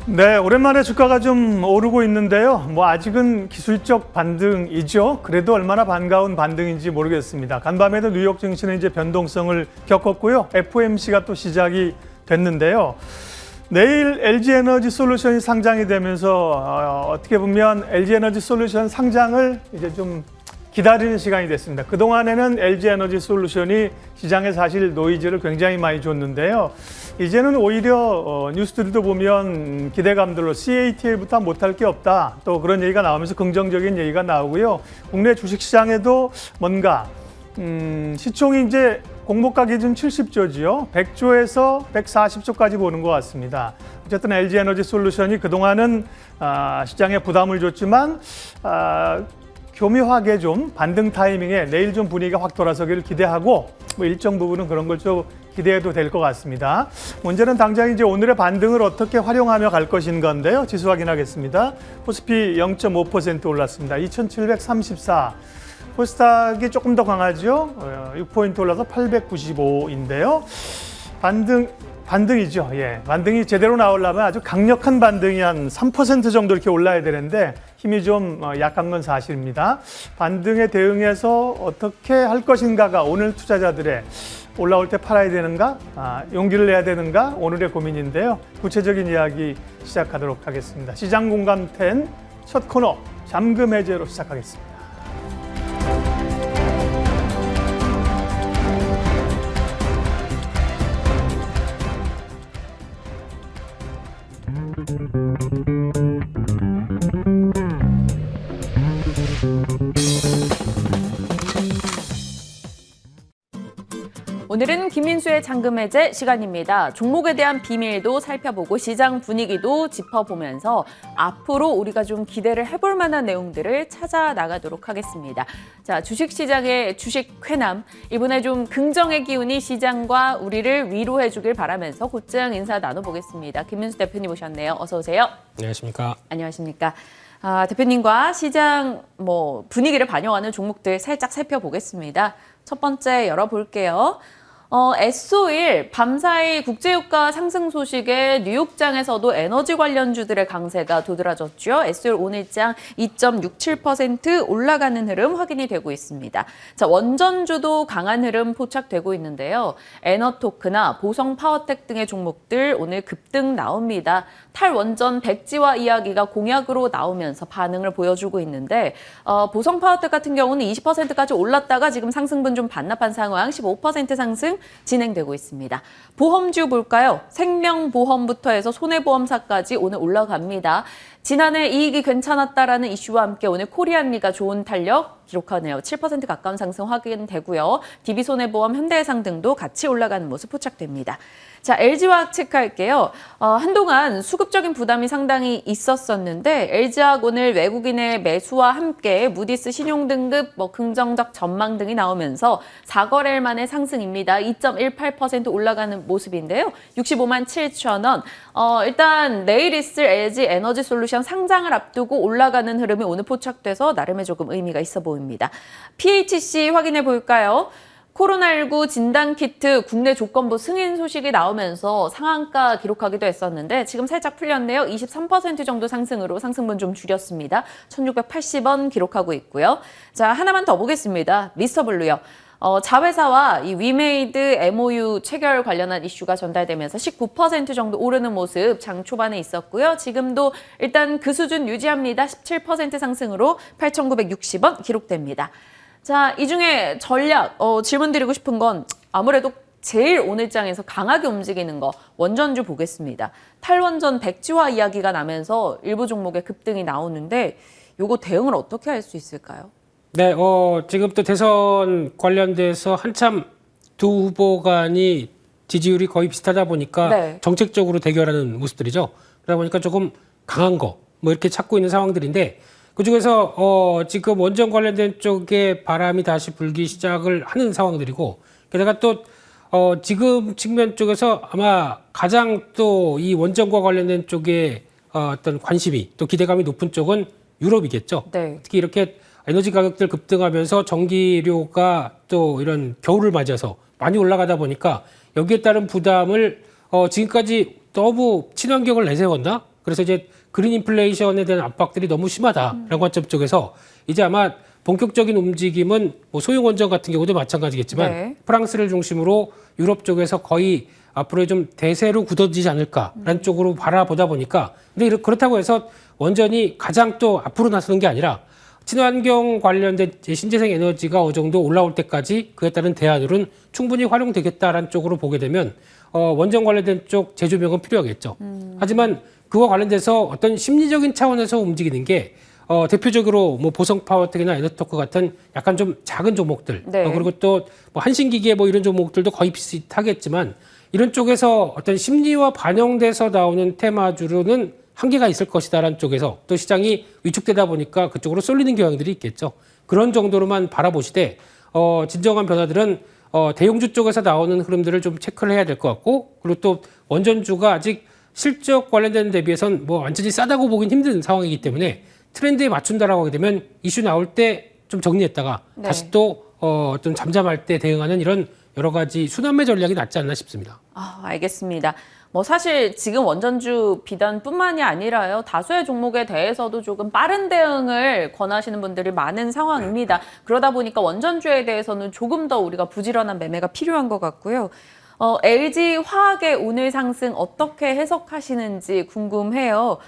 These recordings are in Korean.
네, 오랜만에 주가가 좀 오르고 있는데요. 뭐 아직은 기술적 반등이죠. 그래도 얼마나 반가운 반등인지 모르겠습니다. 간밤에도 뉴욕 증시는 이제 변동성을 겪었고요. FOMC가 또 시작이 됐는데요. 내일 LG에너지 솔루션이 상장이 되면서 어떻게 보면 LG에너지 솔루션 상장을 이제 좀 기다리는 시간이 됐습니다. 그동안에는 LG에너지 솔루션이 시장에 사실 노이즈를 굉장히 많이 줬는데요. 이제는 오히려 뉴스들도 보면 기대감들로 CATL부터 못할 게 없다. 또 그런 얘기가 나오면서 긍정적인 얘기가 나오고요. 국내 주식시장에도 뭔가 시총이 이제 공모가 기준 70조지요. 100조에서 140조까지 보는 것 같습니다. 어쨌든 LG에너지 솔루션이 그동안은 시장에 부담을 줬지만 교묘하게 좀 반등 타이밍에 내일 좀 분위기가 확 돌아서기를 기대하고 뭐 일정 부분은 그런 걸 좀 기대해도 될 것 같습니다. 문제는 당장 이제 오늘의 반등을 어떻게 활용하며 갈 것인 건데요. 지수 확인하겠습니다. 코스피 0.5% 올랐습니다. 2734. 코스닥이 조금 더 강하죠. 6포인트 올라서 895인데요. 반등이죠. 예. 반등이 제대로 나오려면 아주 강력한 반등이 한 3% 정도 이렇게 올라야 되는데 힘이 좀 약한 건 사실입니다. 반등에 대응해서 어떻게 할 것인가가 오늘 투자자들의 올라올 때 팔아야 되는가, 용기를 내야 되는가 오늘의 고민인데요. 구체적인 이야기 시작하도록 하겠습니다. 시장 공감 10 첫 코너 잠금 해제로 시작하겠습니다. 오늘은 김민수의 잠금 해제 시간입니다. 종목에 대한 비밀도 살펴보고 시장 분위기도 짚어보면서 앞으로 우리가 좀 기대를 해볼 만한 내용들을 찾아 나가도록 하겠습니다. 자, 주식시장의 주식 쾌남, 이번에 좀 긍정의 기운이 시장과 우리를 위로해 주길 바라면서 곧장 인사 나눠보겠습니다. 김민수 대표님 오셨네요. 어서 오세요. 안녕하십니까. 안녕하십니까. 대표님과 시장 분위기를 반영하는 종목들 살짝 살펴보겠습니다. 첫 번째 열어볼게요. S-오일 밤사이 국제유가 상승 소식에 뉴욕장에서도 에너지 관련주들의 강세가 도드라졌죠. S-오일 오늘장 2.67% 올라가는 흐름 확인이 되고 있습니다. 자, 원전주도 강한 흐름 포착되고 있는데요. 에너토크나 보성 파워텍 등의 종목들 오늘 급등 나옵니다. 탈원전 백지화 이야기가 공약으로 나오면서 반응을 보여주고 있는데 보성 파워텍 같은 경우는 20%까지 올랐다가 지금 상승분 좀 반납한 상황, 15% 상승 진행되고 있습니다. 보험주 볼까요? 생명보험부터 해서 손해보험사까지 오늘 올라갑니다. 지난해 이익이 괜찮았다라는 이슈와 함께 오늘 코리안리가 좋은 탄력 기록하네요. 7% 가까운 상승 확인되고요. DB손해보험, 현대해상 등도 같이 올라가는 모습 포착됩니다. 자, LG화학 체크할게요. 한동안 수급적인 부담이 상당히 있었었는데 LG화학 오늘 외국인의 매수와 함께 무디스 신용등급, 긍정적 전망 등이 나오면서 4거래일 만의 상승입니다. 2.18% 올라가는 모습인데요. 65만 7천 원. 일단 내일 있을 LG 에너지 솔루션 상장을 앞두고 올라가는 흐름이 오늘 포착돼서 나름의 조금 의미가 있어 보입니다. PHC 확인해 볼까요? 코로나19 진단키트 국내 조건부 승인 소식이 나오면서 상한가 기록하기도 했었는데 지금 살짝 풀렸네요. 23% 정도 상승으로 상승분 좀 줄였습니다. 1,680원 기록하고 있고요. 자, 하나만 더 보겠습니다. 미스터블루요. 자회사와 이 위메이드 MOU 체결 관련한 이슈가 전달되면서 19% 정도 오르는 모습 장 초반에 있었고요. 지금도 일단 그 수준 유지합니다. 17% 상승으로 8,960원 기록됩니다. 자, 이 중에 전략 질문 드리고 싶은 건 아무래도 제일 오늘장에서 강하게 움직이는 거 원전주 보겠습니다. 탈원전 백지화 이야기가 나면서 일부 종목의 급등이 나오는데 요거 대응을 어떻게 할 수 있을까요? 네, 지금 또 대선 관련돼서 한참 두 후보 간이 지지율이 거의 비슷하다 보니까 네. 정책적으로 대결하는 모습들이죠. 그러다 보니까 조금 강한 거 이렇게 찾고 있는 상황들인데 그중에서 지금 원전 관련된 쪽에 바람이 다시 불기 시작을 하는 상황들이고 게다가 또 지금 측면 쪽에서 아마 가장 또 이 원전과 관련된 쪽에 어떤 관심이 또 기대감이 높은 쪽은 유럽이겠죠. 네. 특히 이렇게 에너지 가격들 급등하면서 전기료가 또 이런 겨울을 맞아서 많이 올라가다 보니까 여기에 따른 부담을 지금까지 너무 친환경을 내세웠나? 그래서 이제 그린 인플레이션에 대한 압박들이 너무 심하다라고 관점 쪽에서 이제 아마 본격적인 움직임은 뭐 소형 원전 같은 경우도 마찬가지겠지만 네. 프랑스를 중심으로 유럽 쪽에서 거의 앞으로 좀 대세로 굳어지지 않을까라는 쪽으로 바라보다 보니까 근데 그렇다고 해서 원전이 가장 또 앞으로 나서는 게 아니라 친환경 관련된 신재생 에너지가 어느 정도 올라올 때까지 그에 따른 대안으로는 충분히 활용되겠다라는 쪽으로 보게 되면 원전 관련된 쪽 재조명은 필요하겠죠. 하지만 그와 관련돼서 어떤 심리적인 차원에서 움직이는 게 대표적으로 뭐 보성 파워텍이나 에너토크 같은 약간 좀 작은 종목들 네. 그리고 또 뭐 한신기계 뭐 이런 종목들도 거의 비슷하겠지만 이런 쪽에서 어떤 심리와 반영돼서 나오는 테마주로는 한계가 있을 것이다라는 쪽에서 또 시장이 위축되다 보니까 그쪽으로 쏠리는 경향들이 있겠죠. 그런 정도로만 바라보시되 진정한 변화들은 대형주 쪽에서 나오는 흐름들을 좀 체크를 해야 될 것 같고 그리고 또 원전주가 아직 실적 관련된 데 비해선 뭐 완전히 싸다고 보긴 힘든 상황이기 때문에 트렌드에 맞춘다라고 하게 되면 이슈 나올 때 좀 정리했다가 네. 다시 또 좀 잠잠할 때 대응하는 이런 여러 가지 순환매 전략이 낫지 않나 싶습니다. 알겠습니다. 뭐 사실 지금 원전주 비단뿐만이 아니라요. 다수의 종목에 대해서도 조금 빠른 대응을 권하시는 분들이 많은 상황입니다. 그러다 보니까 원전주에 대해서는 조금 더 우리가 부지런한 매매가 필요한 것 같고요. LG 화학의 오늘 상승 어떻게 해석하시는지 궁금해요.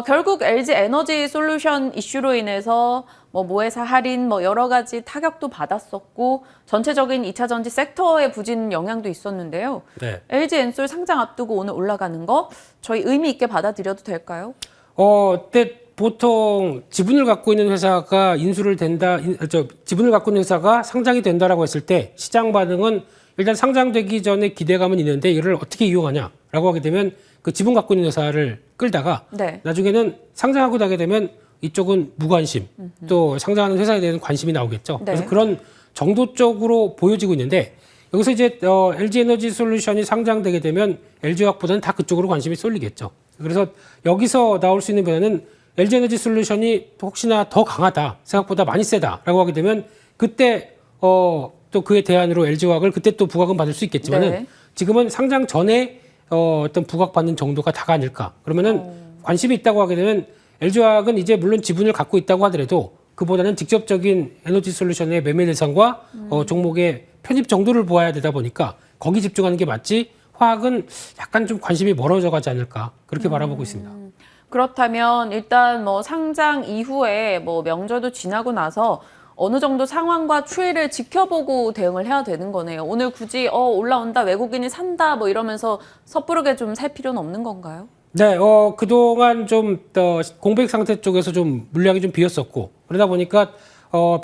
결국 LG 에너지 솔루션 이슈로 인해서 뭐 모회사 할인 뭐 여러 가지 타격도 받았었고 전체적인 2차 전지 섹터의 부진 영향도 있었는데요. 네. LG 엔솔 상장 앞두고 오늘 올라가는 거 저희 의미 있게 받아들여도 될까요? 근데 보통 지분을 갖고 있는 회사가 인수를 된다, 지분을 갖고 있는 회사가 상장이 된다라고 했을 때 시장 반응은 일단 상장되기 전에 기대감은 있는데 이를 어떻게 이용하냐라고 하게 되면 그 지분 갖고 있는 회사를 끌다가 네. 나중에는 상장하고 나게 되면 이쪽은 무관심, 또 상장하는 회사에 대한 관심이 나오겠죠. 네. 그래서 그런 정도 쪽으로 보여지고 있는데 여기서 이제 LG 에너지 솔루션이 상장되게 되면 LG화학보다는 다 그쪽으로 관심이 쏠리겠죠. 그래서 여기서 나올 수 있는 변화는 LG 에너지 솔루션이 혹시나 더 강하다, 생각보다 많이 세다라고 하게 되면 그때 또 그에 대안으로 LG화학을 그때 또 부각은 받을 수 있겠지만은 네. 지금은 상장 전에 어떤 부각받는 정도가 다가 아닐까. 그러면은 관심이 있다고 하게 되면 LG화학은 이제 물론 지분을 갖고 있다고 하더라도 그보다는 직접적인 에너지 솔루션의 매매 대상과 종목의 편입 정도를 보아야 되다 보니까 거기 집중하는 게 맞지 화학은 약간 좀 관심이 멀어져 가지 않을까 그렇게 바라보고 있습니다. 그렇다면 일단 뭐 상장 이후에 뭐 명절도 지나고 나서 어느 정도 상황과 추이를 지켜보고 대응을 해야 되는 거네요. 오늘 굳이 올라온다, 외국인이 산다 뭐 이러면서 섣부르게 좀 살 필요는 없는 건가요? 네, 그동안 좀 공백 상태 쪽에서 좀 물량이 좀 비었었고 그러다 보니까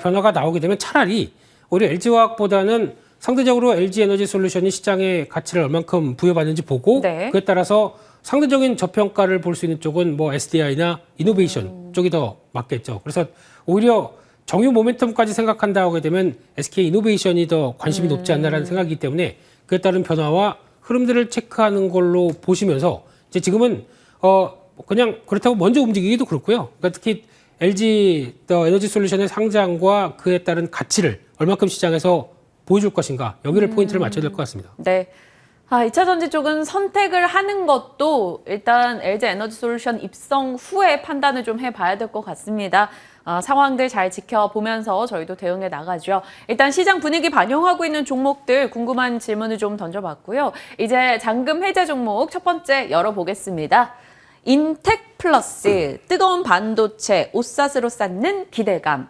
변화가 나오게 되면 차라리 오히려 LG화학보다는 상대적으로 LG 에너지 솔루션이 시장의 가치를 얼만큼 부여받는지 보고 네. 그에 따라서 상대적인 저평가를 볼 수 있는 쪽은 뭐 SDI나 이노베이션 쪽이 더 맞겠죠. 그래서 오히려 정유 모멘텀까지 생각한다 하게 되면 SK 이노베이션이 더 관심이 높지 않나라는 생각이기 때문에 그에 따른 변화와 흐름들을 체크하는 걸로 보시면서 이제 지금은 그냥 그렇다고 먼저 움직이기도 그렇고요. 그러니까 특히 LG 에너지 솔루션의 상장과 그에 따른 가치를 얼마큼 시장에서 보여줄 것인가 여기를 포인트를 맞춰야 될 것 같습니다. 네. 2차 전지 쪽은 선택을 하는 것도 일단 LG 에너지 솔루션 입성 후에 판단을 좀 해봐야 될 것 같습니다. 상황들 잘 지켜보면서 저희도 대응해 나가죠. 일단 시장 분위기 반영하고 있는 종목들 궁금한 질문을 좀 던져봤고요. 이제 잔금 해제 종목 첫 번째 열어보겠습니다. 인텍플러스, 뜨거운 반도체, 오삿으로 쌓는 기대감.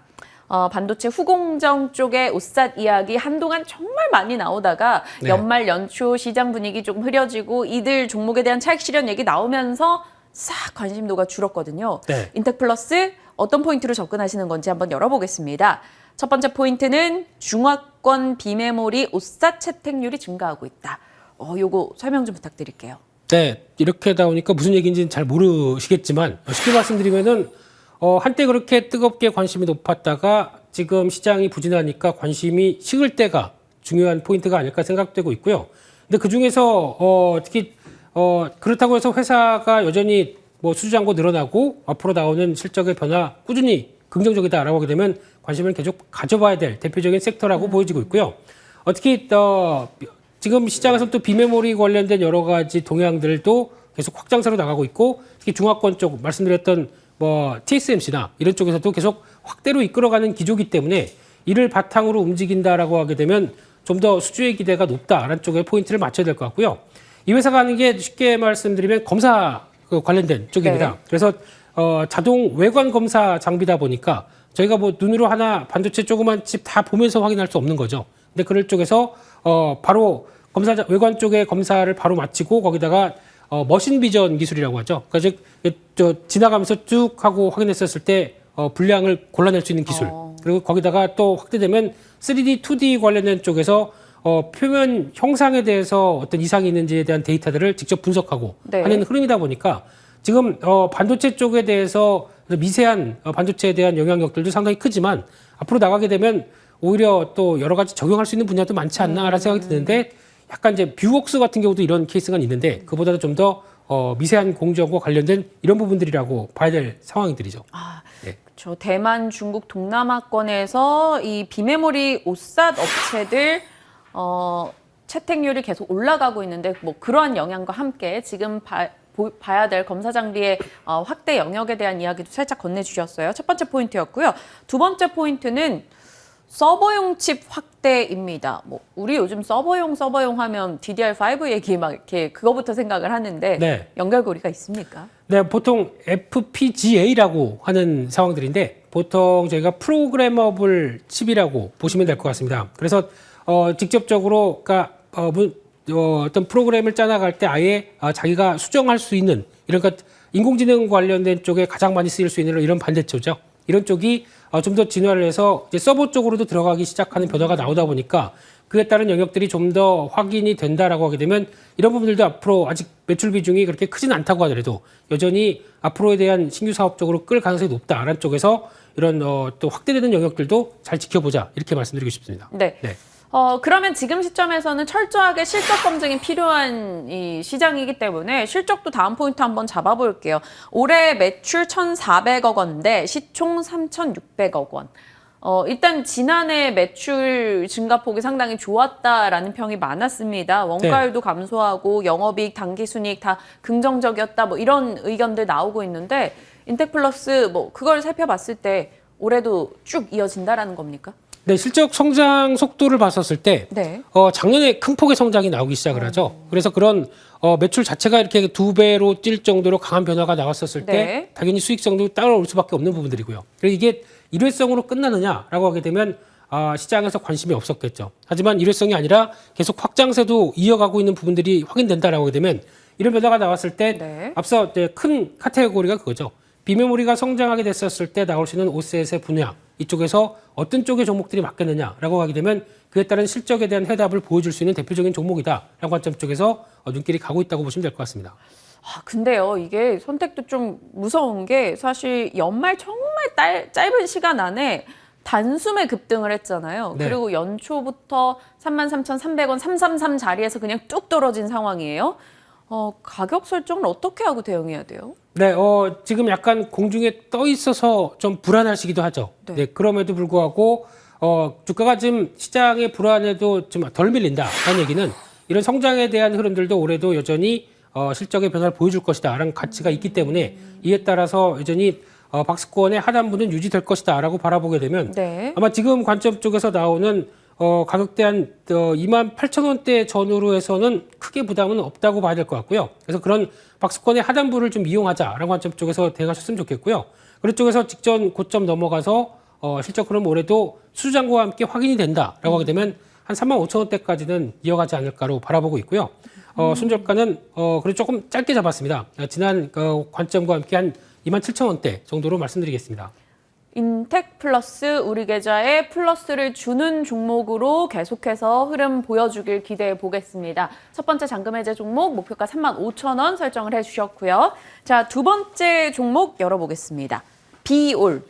반도체 후공정 쪽의 오삿 이야기 한동안 정말 많이 나오다가 네. 연말 연초 시장 분위기 조금 흐려지고 이들 종목에 대한 차익 실현 얘기 나오면서 싹 관심도가 줄었거든요. 네. 인텍플러스 어떤 포인트로 접근하시는 건지 한번 열어보겠습니다. 첫 번째 포인트는 중화권 비메모리 오삿 채택률이 증가하고 있다. 요거 설명 좀 부탁드릴게요. 네, 이렇게 나오니까 무슨 얘기인지는 잘 모르시겠지만 쉽게 말씀드리면은 한때 그렇게 뜨겁게 관심이 높았다가 지금 시장이 부진하니까 관심이 식을 때가 중요한 포인트가 아닐까 생각되고 있고요. 근데 그 중에서 특히 그렇다고 해서 회사가 여전히 뭐 수주잔고 늘어나고 앞으로 나오는 실적의 변화 꾸준히 긍정적이다라고 하게 되면 관심을 계속 가져봐야 될 대표적인 섹터라고 보여지고 있고요. 특히 지금 시장에서 또 비메모리 관련된 여러 가지 동향들도 계속 확장세로 나가고 있고 특히 중화권 쪽 말씀드렸던 뭐 TSMC나 이런 쪽에서도 계속 확대로 이끌어가는 기조이기 때문에 이를 바탕으로 움직인다라고 하게 되면 좀 더 수주의 기대가 높다라는 쪽에 포인트를 맞춰야 될 것 같고요. 이 회사가 하는 게 쉽게 말씀드리면 검사 관련된 쪽입니다. 네. 그래서 자동 외관 검사 장비다 보니까 저희가 뭐 눈으로 하나 반도체 조그만 칩 다 보면서 확인할 수 없는 거죠. 근데 그럴 쪽에서 바로 외관 쪽에 검사를 바로 마치고 거기다가 머신 비전 기술이라고 하죠. 그러니까 즉 지나가면서 쭉 하고 확인했었을 때 분량을 골라낼 수 있는 기술. 그리고 거기다가 또 확대되면 3D, 2D 관련된 쪽에서 표면 형상에 대해서 어떤 이상이 있는지에 대한 데이터들을 직접 분석하고 네. 하는 흐름이다 보니까 지금 반도체 쪽에 대해서 미세한 반도체에 대한 영향력들도 상당히 크지만 앞으로 나가게 되면 오히려 또 여러 가지 적용할 수 있는 분야도 많지 않나라는 생각이 드는데 약간 이제 뷰웍스 같은 경우도 이런 케이스가 있는데 그보다도 좀 더 미세한 공정과 관련된 이런 부분들이라고 봐야 될 상황들이죠. 네. 그렇죠. 대만, 중국, 동남아권에서 이 비메모리 OSAT 업체들 채택률이 계속 올라가고 있는데 뭐 그러한 영향과 함께 지금 봐야 될 검사 장비의 확대 영역에 대한 이야기도 살짝 건네주셨어요. 첫 번째 포인트였고요. 두 번째 포인트는 서버용 칩 확대입니다. 뭐 우리 요즘 서버용 하면 DDR5 얘기 막 이렇게 그거부터 생각을 하는데 네. 연결고리가 있습니까? 네, 보통 FPGA라고 하는 상황들인데 보통 저희가 프로그래머블 칩이라고 보시면 될 것 같습니다. 그래서 직접적으로 그러니까 어떤 프로그램을 짜나갈 때 아예 자기가 수정할 수 있는 이런 인공지능 관련된 쪽에 가장 많이 쓰일 수 있는 이런 반대초죠. 이런 쪽이 좀 더 진화를 해서 이제 서버 쪽으로도 들어가기 시작하는 변화가 나오다 보니까 그에 따른 영역들이 좀 더 확인이 된다라고 하게 되면 이런 부분들도 앞으로 아직 매출 비중이 그렇게 크진 않다고 하더라도 여전히 앞으로에 대한 신규 사업 쪽으로 끌 가능성이 높다라는 쪽에서 이런 또 확대되는 영역들도 잘 지켜보자 이렇게 말씀드리고 싶습니다. 네. 네. 그러면 지금 시점에서는 철저하게 실적 검증이 필요한 이 시장이기 때문에 실적도 다음 포인트 한번 잡아볼게요. 올해 매출 1,400억 원대 시총 3,600억 원. 일단 지난해 매출 증가폭이 상당히 좋았다라는 평이 많았습니다. 원가율도 감소하고 영업이익, 당기순이익 다 긍정적이었다. 뭐 이런 의견들 나오고 있는데 인텍플러스 뭐 그걸 살펴봤을 때 올해도 쭉 이어진다라는 겁니까? 네, 실적 성장 속도를 봤었을 때 네. 작년에 큰 폭의 성장이 나오기 시작을 하죠. 그래서 그런 매출 자체가 이렇게 2배로 뛸 정도로 강한 변화가 나왔었을 때 네. 당연히 수익성도 따라올 수밖에 없는 부분들이고요. 그리고 이게 일회성으로 끝나느냐라고 하게 되면 시장에서 관심이 없었겠죠. 하지만 일회성이 아니라 계속 확장세도 이어가고 있는 부분들이 확인된다라고 하게 되면 이런 변화가 나왔을 때 네. 앞서 큰 카테고리가 그거죠. 비메모리가 성장하게 됐었을 때 나올 수 있는 OSAT의 분야 이쪽에서 어떤 쪽의 종목들이 맞겠느냐라고 하게 되면 그에 따른 실적에 대한 해답을 보여줄 수 있는 대표적인 종목이다라고 관점 쪽에서 눈길이 가고 있다고 보시면 될 것 같습니다. 근데요, 이게 선택도 좀 무서운 게 사실 연말 정말 짧은 시간 안에 단숨에 급등을 했잖아요. 네. 그리고 연초부터 33,300원, 333 자리에서 그냥 뚝 떨어진 상황이에요. 가격 설정은 어떻게 하고 대응해야 돼요? 네, 지금 약간 공중에 떠 있어서 좀 불안하시기도 하죠. 네. 네, 그럼에도 불구하고 주가가 지금 시장의 불안에도 좀 덜 밀린다라는 얘기는 이런 성장에 대한 흐름들도 올해도 여전히 실적의 변화를 보여줄 것이다라는 가치가 있기 때문에 이에 따라서 여전히 박스권의 하단부는 유지될 것이다라고 바라보게 되면 네. 아마 지금 관점 쪽에서 나오는 가격대 한 28,000원대 전후로 해서는 크게 부담은 없다고 봐야 될 것 같고요. 그래서 그런 박스권의 하단부를 좀 이용하자라는 관점 쪽에서 대응하셨으면 좋겠고요. 그런 쪽에서 직전 고점 넘어가서 실적 흐름 올해도 수주장과 함께 확인이 된다라고 하게 되면 한 35,000원대까지는 이어가지 않을까로 바라보고 있고요. 순저가는 그래도 조금 짧게 잡았습니다. 지난 관점과 함께 한 27,000원대 정도로 말씀드리겠습니다. 인텍플러스 우리 계좌에 플러스를 주는 종목으로 계속해서 흐름 보여주길 기대해 보겠습니다. 첫 번째 잔금 해제 종목 목표가 35,000원 설정을 해주셨고요. 자, 두 번째 종목 열어보겠습니다. 비올.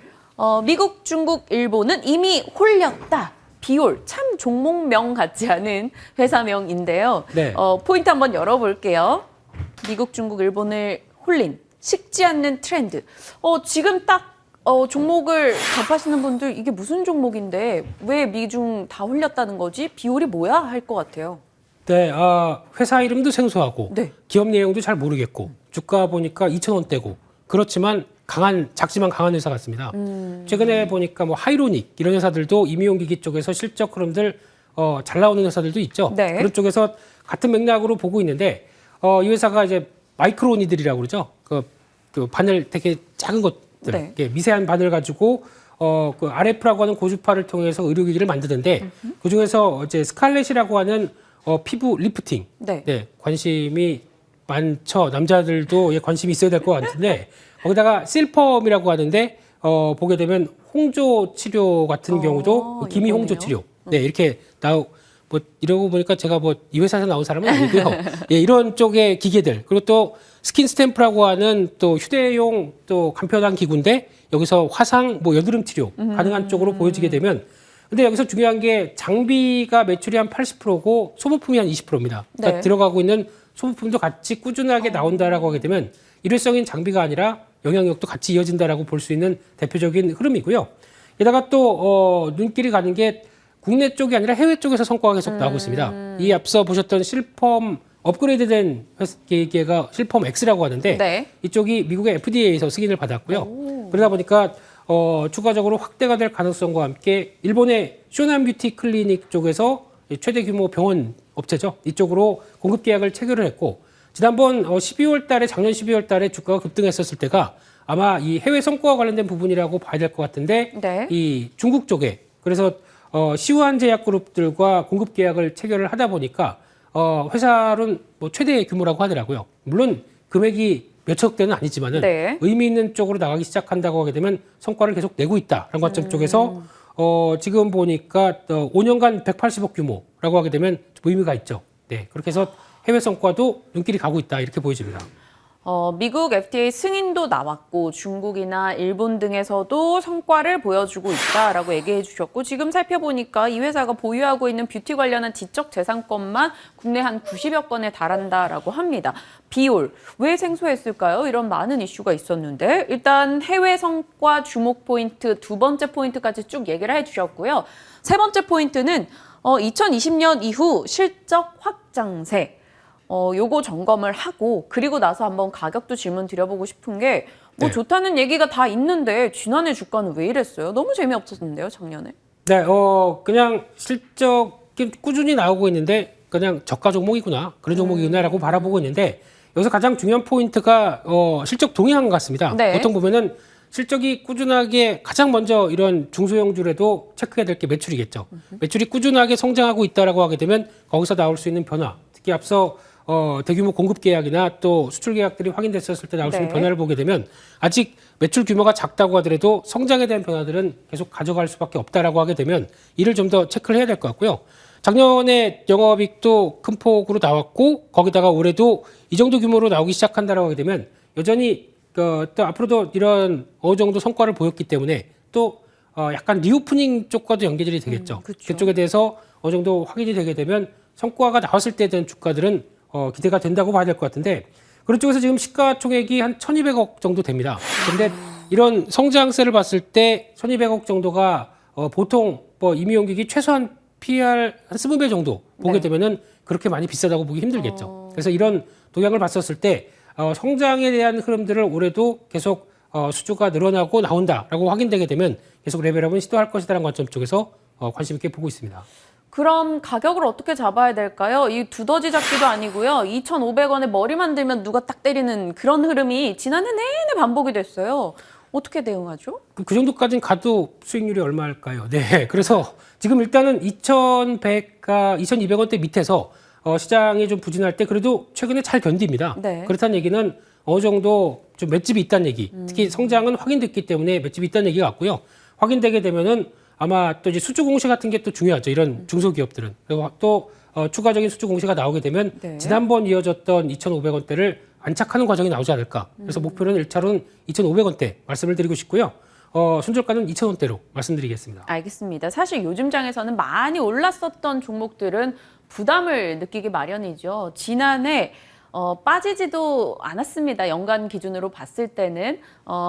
미국, 중국, 일본은 이미 홀렸다. 비올. 참 종목명 같지 않은 회사명인데요. 네. 포인트 한번 열어볼게요. 미국, 중국, 일본을 홀린 식지 않는 트렌드. 지금 딱 종목을 접하시는 분들 이게 무슨 종목인데 왜 미중 다 홀렸다는 거지? 비올이 뭐야? 할 것 같아요. 네, 회사 이름도 생소하고 네. 기업 내용도 잘 모르겠고 주가 보니까 2,000원대고 그렇지만 작지만 강한 회사 같습니다. 최근에 보니까 뭐 하이로닉 이런 회사들도 임의용기기 쪽에서 실적 흐름들 잘 나오는 회사들도 있죠. 네. 그런 쪽에서 같은 맥락으로 보고 있는데 이 회사가 이제 마이크로니들이라고 그러죠. 그 바늘 되게 작은 것들, 네. 미세한 바늘 가지고 그 RF라고 하는 고주파를 통해서 의료기기를 만드는데 그 중에서 이제 스칼렛이라고 하는 피부 리프팅, 네. 관심이 많죠. 남자들도 관심이 있어야 될 것 같은데 거기다가 실펌이라고 하는데 보게 되면 홍조 치료 같은 경우도 기미 홍조 이거네요. 치료, 이렇게 뭐 이러고 보니까 제가 뭐 이 회사에서 나온 사람은 아니고요. 예, 이런 쪽의 기계들 그리고 또 스킨 스탬프라고 하는 또 휴대용 또 간편한 기구인데 여기서 화상 뭐 여드름 치료 가능한 쪽으로 보여지게 되면 근데 여기서 중요한 게 장비가 매출이 한 80%고 소모품이 한 20%입니다. 그러니까 네. 들어가고 있는 소모품도 같이 꾸준하게 나온다라고 하게 되면 일회성인 장비가 아니라 영향력도 같이 이어진다라고 볼 수 있는 대표적인 흐름이고요. 게다가 또 눈길이 가는 게 국내 쪽이 아니라 해외 쪽에서 성과가 계속 나오고 있습니다. 이 앞서 보셨던 실펌 업그레이드된 기계가 실펌 X라고 하는데 네. 이쪽이 미국의 FDA에서 승인을 받았고요. 그러다 보니까 추가적으로 확대가 될 가능성과 함께 일본의 쇼난 뷰티 클리닉 쪽에서 최대 규모 병원 업체죠. 이쪽으로 공급 계약을 체결을 했고 지난번 12월 달에 작년 12월 달에 주가가 급등했었을 때가 아마 이 해외 성과와 관련된 부분이라고 봐야 될 것 같은데 네. 이 중국 쪽에 그래서 시우한 제약그룹들과 공급 계약을 체결을 하다 보니까 회사는 뭐 최대 규모라고 하더라고요. 물론 금액이 몇천억 대는 아니지만은 네. 의미 있는 쪽으로 나가기 시작한다고 하게 되면 성과를 계속 내고 있다라는 관점 쪽에서 지금 보니까 5년간 180억 규모라고 하게 되면 좀 의미가 있죠. 네, 그렇게 해서 해외 성과도 눈길이 가고 있다 이렇게 보여집니다. 미국 FDA 승인도 나왔고 중국이나 일본 등에서도 성과를 보여주고 있다라고 얘기해 주셨고 지금 살펴보니까 이 회사가 보유하고 있는 뷰티 관련한 지적 재산권만 국내 한 90여 건에 달한다라고 합니다. 비올, 왜 생소했을까요? 이런 많은 이슈가 있었는데 일단 해외 성과 주목 포인트 두 번째 포인트까지 쭉 얘기를 해주셨고요. 세 번째 포인트는 2020년 이후 실적 확장세. 요거 점검을 하고 그리고 나서 한번 가격도 질문 드려보고 싶은 게 뭐 네. 좋다는 얘기가 다 있는데 지난해 주가는 왜 이랬어요? 너무 재미없었는데요, 작년에? 네, 그냥 실적이 꾸준히 나오고 있는데 그냥 저가 종목이구나 그런 종목이구나라고 바라보고 있는데 여기서 가장 중요한 포인트가 실적 동향 같습니다. 네. 보통 보면은 실적이 꾸준하게 가장 먼저 이런 중소형주라도 체크해야 될 게 매출이겠죠. 매출이 꾸준하게 성장하고 있다라고 하게 되면 거기서 나올 수 있는 변화, 특히 앞서 대규모 공급 계약이나 또 수출 계약들이 확인됐었을 때 나올 수 있는 네. 변화를 보게 되면 아직 매출 규모가 작다고 하더라도 성장에 대한 변화들은 계속 가져갈 수밖에 없다라고 하게 되면 이를 좀 더 체크를 해야 될 것 같고요. 작년에 영업이익도 큰 폭으로 나왔고 거기다가 올해도 이 정도 규모로 나오기 시작한다라고 하게 되면 여전히 또 앞으로도 이런 어느 정도 성과를 보였기 때문에 또 약간 리오프닝 쪽과도 연계들이 되겠죠. 그쵸. 그쪽에 대해서 어느 정도 확인이 되게 되면 성과가 나왔을 때에 대한 주가들은 기대가 된다고 봐야 될 것 같은데 그런 쪽에서 지금 시가총액이 한 1,200억 정도 됩니다. 근데 이런 성장세를 봤을 때 1,200억 정도가 보통 뭐 임의용기기 최소한 PR 한 20배 정도 보게 네. 되면은 그렇게 많이 비싸다고 보기 힘들겠죠. 그래서 이런 동향을 봤었을 때 성장에 대한 흐름들을 올해도 계속 수주가 늘어나고 나온다라고 확인되게 되면 계속 레벨업은 시도할 것이다라는 관점 쪽에서 관심 있게 보고 있습니다. 그럼 가격을 어떻게 잡아야 될까요? 이 두더지 잡기도 아니고요. 2,500원에 머리만 들면 누가 딱 때리는 그런 흐름이 지난해 내내 반복이 됐어요. 어떻게 대응하죠? 그 정도까지는 가도 수익률이 얼마일까요? 네. 그래서 지금 일단은 2,200원대 밑에서 시장이 좀 부진할 때 그래도 최근에 잘 견딥니다. 네. 그렇다는 얘기는 어느 정도 좀 맷집이 있다는 얘기. 특히 성장은 확인됐기 때문에 맷집이 있다는 얘기가 같고요. 확인되게 되면은 아마 또 이제 수주 공시 같은 게 또 중요하죠. 이런 중소기업들은. 그리고 또 추가적인 수주 공시가 나오게 되면 네. 지난번 이어졌던 2,500원대를 안착하는 과정이 나오지 않을까. 그래서 목표는 1차로는 2,500원대 말씀을 드리고 싶고요. 손절가는 2,000원대로 말씀드리겠습니다. 알겠습니다. 사실 요즘 장에서는 많이 올랐었던 종목들은 부담을 느끼기 마련이죠. 지난해 빠지지도 않았습니다. 연간 기준으로 봤을 때는.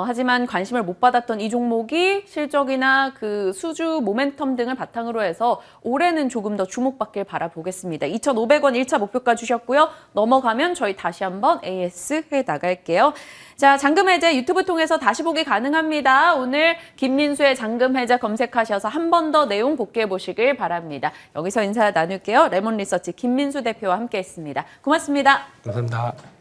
하지만 관심을 못 받았던 이 종목이 실적이나 그 수주 모멘텀 등을 바탕으로 해서 올해는 조금 더 주목받길 바라보겠습니다. 2,500원 1차 목표가 주셨고요. 넘어가면 저희 다시 한번 AS 해 나갈게요. 자, 잔금 해제 유튜브 통해서 다시 보기 가능합니다. 오늘 김민수의 잔금 해제 검색하셔서 한 번 더 내용 복귀해 보시길 바랍니다. 여기서 인사 나눌게요. 레몬 리서치 김민수 대표와 함께했습니다. 고맙습니다. 감사합니다.